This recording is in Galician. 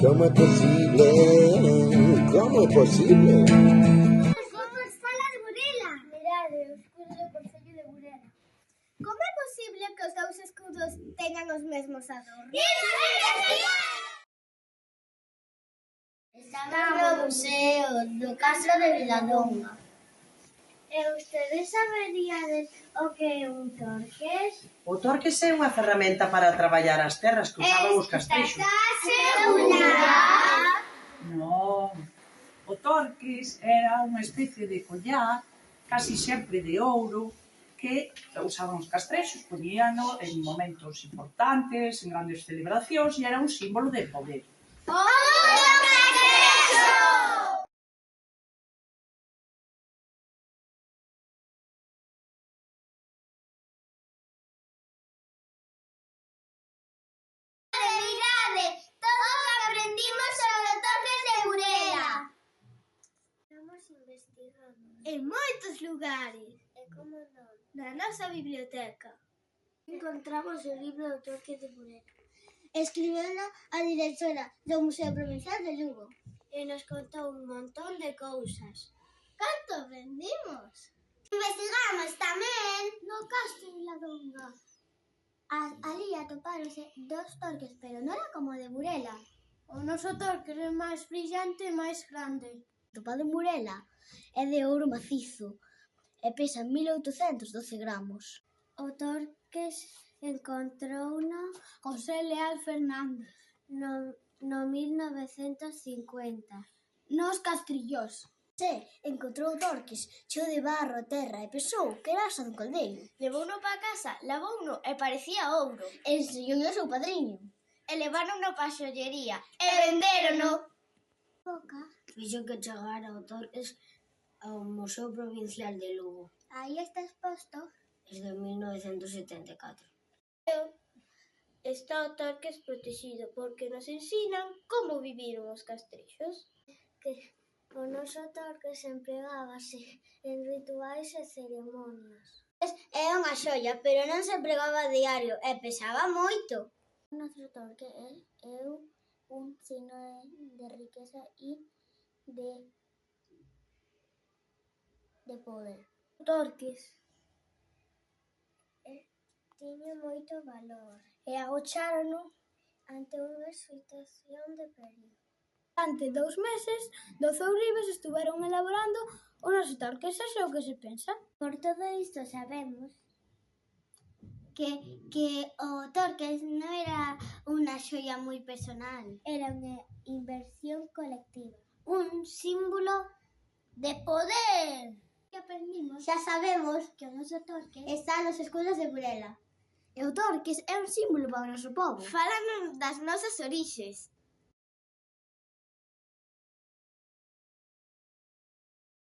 ¿Cómo é posible? Como é posible? Somos fala de Burela. Mirade, o escudo do Concello de Burela. Como é posible que os dous escudos teñan os mesmos adornos? Estamos no Museo do Castro de Viladonga. E ustedes saberíades o que é un torques? O torques é unha ferramenta para traballar as terras que usaban os castrexos. Non, o torques era unha especie de collar, casi sempre de ouro, que usaban os castrexos, poñíano en momentos importantes, en grandes celebracións, e era un símbolo de poder. Todos aprendimos sobre torques de Burela. Estamos investigando en moitos lugares. E como non? Na nosa biblioteca. Encontramos o libro do torque de Burela. Escribeu a directora do Museo Provincial de Lugo. E nos contou un montón de cousas. Canto aprendimos? Investigamos tamén no Castro de Viladonga. Ali atopáronse dos torques, pero non era como o de Burela. O noso torque é máis brillante e máis grande. O topado en Burela é de ouro macizo e pesa 1812 gramos. O torques encontrouno José Leal Fernández no 1950 nos Castrillós. Encontrou torques cheo de barro, terra e pensou que era asa dun caldeiro. Levouno para casa, lavouno e parecía ouro. Enseñouno ao seu padriño. E levárono para a xollería e vendérono. Fixo que chegara o torques ao Museo Provincial de Lugo Aí está exposto. desde 1974. Está o torques protegido porque nos ensinan como viviron os castrexos. Que o noso torques empregábase en rituais e ceremonias. É unha xoia, pero non se empregaba a diario e pesaba moito. O noso torque é un signo de riqueza e de poder. O torques tiña moito valor e agochárono ante unha situación de perigo. Durante 2 meses, 12 ourives estuveron elaborando o noso torque, xa sei o que se pensa. Por todo isto sabemos que o torques non era unha xoia moi personal, era unha inversión colectiva, un símbolo de poder. Que aprendimos? Xa sabemos que o noso torque está nos escudos de Burela. E o torques é un símbolo para o noso pobo. Fálanos das nosas orixes.